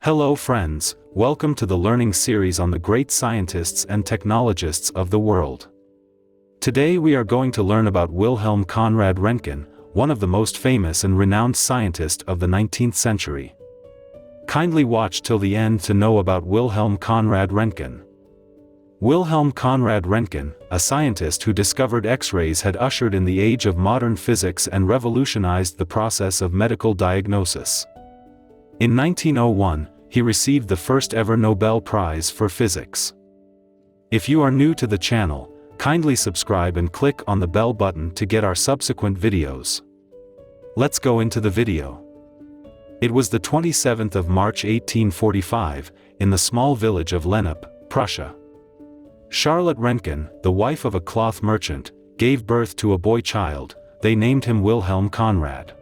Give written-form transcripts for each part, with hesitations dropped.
Hello friends, welcome to the learning series on the great scientists and technologists of the world. Today we are going to learn about Wilhelm Conrad Roentgen, one of the most famous and renowned scientists of the 19th century. Kindly watch till the end to know about Wilhelm Conrad Roentgen. Wilhelm Conrad Roentgen, a scientist who discovered X-rays, had ushered in the age of modern physics and revolutionized the process of medical diagnosis. In 1901, he received the first ever Nobel Prize for Physics. If you are new to the channel, kindly subscribe and click on the bell button to get our subsequent videos. Let's go into the video. It was the 27th of March 1845, in the small village of Lennep, Prussia. Charlotte Roentgen, the wife of a cloth merchant, gave birth to a boy child. They named him Wilhelm Conrad.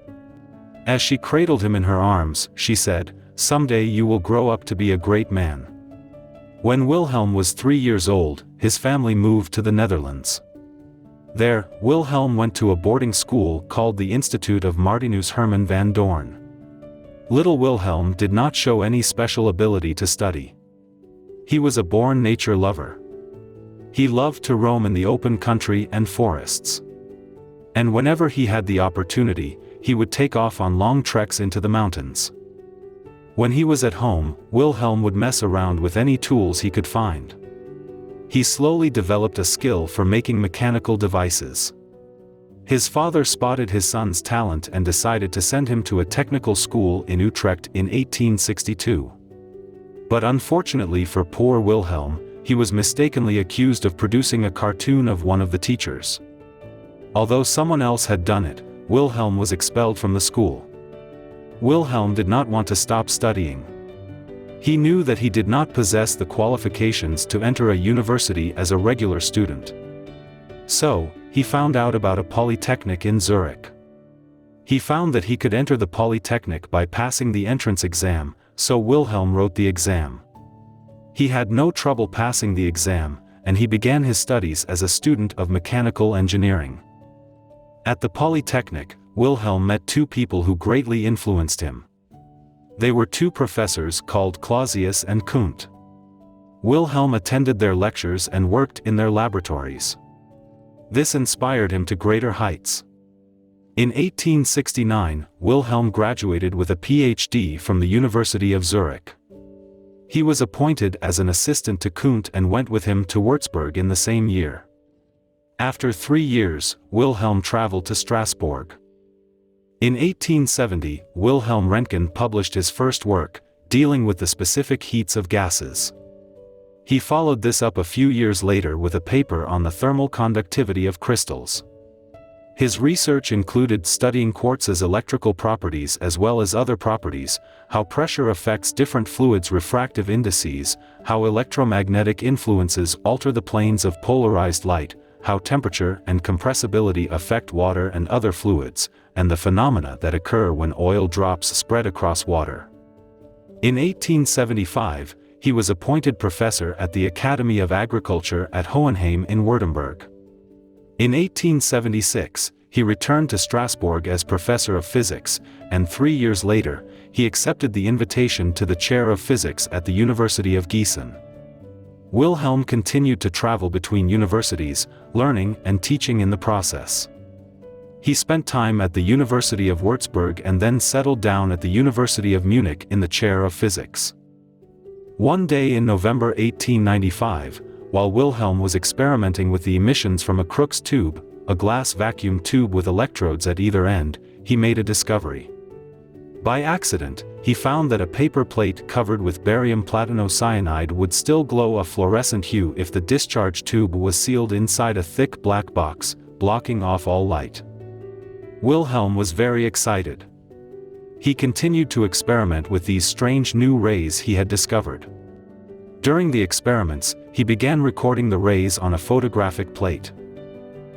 As she cradled him in her arms, she said, "Someday you will grow up to be a great man." When Wilhelm was 3 years old, his family moved to the Netherlands. There, Wilhelm went to a boarding school called the Institute of Martinus Herman van Doorn. Little Wilhelm did not show any special ability to study. He was a born nature lover. He loved to roam in the open country and forests. And whenever he had the opportunity, he would take off on long treks into the mountains. When he was at home, Wilhelm would mess around with any tools he could find. He slowly developed a skill for making mechanical devices. His father spotted his son's talent and decided to send him to a technical school in Utrecht in 1862. But unfortunately for poor Wilhelm, he was mistakenly accused of producing a cartoon of one of the teachers. Although someone else had done it, Wilhelm was expelled from the school. Wilhelm did not want to stop studying. He knew that he did not possess the qualifications to enter a university as a regular student. So, he found out about a polytechnic in Zurich. He found that he could enter the polytechnic by passing the entrance exam, so Wilhelm wrote the exam. He had no trouble passing the exam, and he began his studies as a student of mechanical engineering. At the Polytechnic, Wilhelm met two people who greatly influenced him. They were two professors called Clausius and Kundt. Wilhelm attended their lectures and worked in their laboratories. This inspired him to greater heights. In 1869, Wilhelm graduated with a PhD from the University of Zurich. He was appointed as an assistant to Kundt and went with him to Würzburg in the same year. After 3 years, Wilhelm traveled to Strasbourg. In 1870, Wilhelm Roentgen published his first work, dealing with the specific heats of gases. He followed this up a few years later with a paper on the thermal conductivity of crystals. His research included studying quartz's electrical properties as well as other properties, how pressure affects different fluids' refractive indices, how electromagnetic influences alter the planes of polarized light, how temperature and compressibility affect water and other fluids, and the phenomena that occur when oil drops spread across water. In 1875, he was appointed professor at the Academy of Agriculture at Hohenheim in Württemberg. In 1876, he returned to Strasbourg as professor of physics, and 3 years later, he accepted the invitation to the chair of physics at the University of Gießen. Wilhelm continued to travel between universities, learning and teaching in the process. He spent time at the University of Würzburg and then settled down at the University of Munich in the chair of physics. One day in November 1895, while Wilhelm was experimenting with the emissions from a Crookes tube, a glass vacuum tube with electrodes at either end, he made a discovery. By accident, he found that a paper plate covered with barium platinocyanide would still glow a fluorescent hue if the discharge tube was sealed inside a thick black box, blocking off all light. Wilhelm was very excited. He continued to experiment with these strange new rays he had discovered. During the experiments, he began recording the rays on a photographic plate.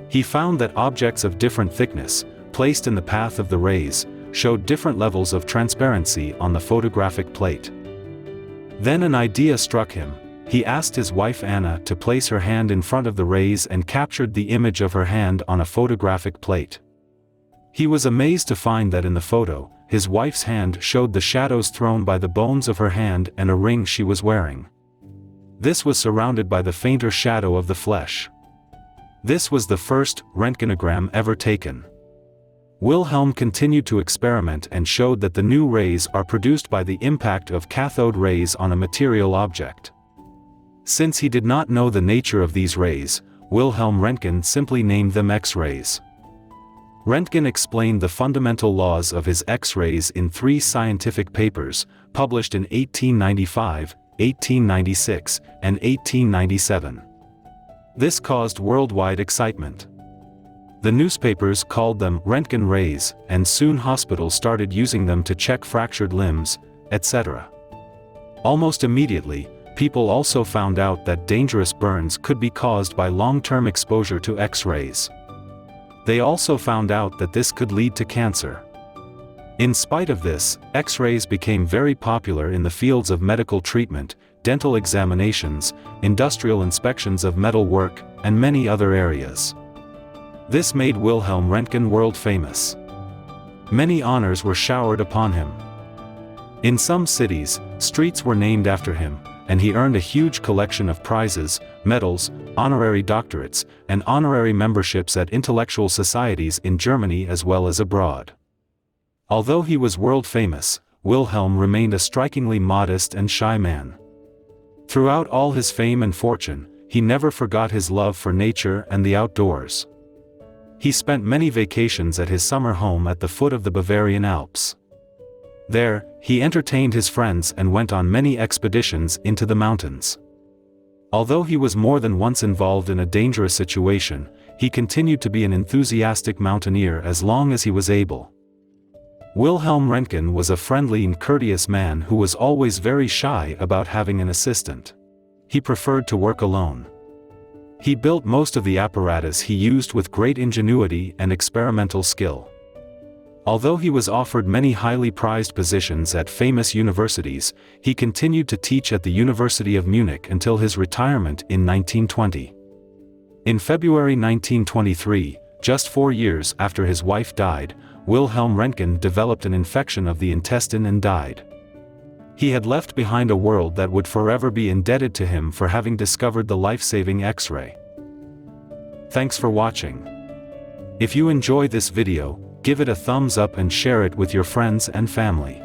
He found that objects of different thickness, placed in the path of the rays, showed different levels of transparency on the photographic plate. Then an idea struck him. He asked his wife Anna to place her hand in front of the rays and captured the image of her hand on a photographic plate. He was amazed to find that in the photo, his wife's hand showed the shadows thrown by the bones of her hand and a ring she was wearing. This was surrounded by the fainter shadow of the flesh. This was the first Roentgenogram ever taken. Wilhelm continued to experiment and showed that the new rays are produced by the impact of cathode rays on a material object. Since he did not know the nature of these rays, Wilhelm Roentgen simply named them X-rays. Roentgen explained the fundamental laws of his X-rays in 3 scientific papers, published in 1895, 1896, and 1897. This caused worldwide excitement. The newspapers called them Roentgen rays, and soon hospitals started using them to check fractured limbs, etc. Almost immediately, people also found out that dangerous burns could be caused by long-term exposure to X-rays. They also found out that this could lead to cancer. In spite of this, X-rays became very popular in the fields of medical treatment, dental examinations, industrial inspections of metal work, and many other areas. This made Wilhelm Roentgen world famous. Many honors were showered upon him. In some cities, streets were named after him, and he earned a huge collection of prizes, medals, honorary doctorates, and honorary memberships at intellectual societies in Germany as well as abroad. Although he was world famous, Wilhelm remained a strikingly modest and shy man. Throughout all his fame and fortune, he never forgot his love for nature and the outdoors. He spent many vacations at his summer home at the foot of the Bavarian Alps. There, he entertained his friends and went on many expeditions into the mountains. Although he was more than once involved in a dangerous situation, he continued to be an enthusiastic mountaineer as long as he was able. Wilhelm Roentgen was a friendly and courteous man who was always very shy about having an assistant. He preferred to work alone. He built most of the apparatus he used with great ingenuity and experimental skill. Although he was offered many highly prized positions at famous universities, he continued to teach at the University of Munich until his retirement in 1920. In February 1923, just 4 years after his wife died, Wilhelm Roentgen developed an infection of the intestine and died. He had left behind a world that would forever be indebted to him for having discovered the life-saving X-ray. Thanks for watching. If you enjoy this video, give it a thumbs up and share it with your friends and family.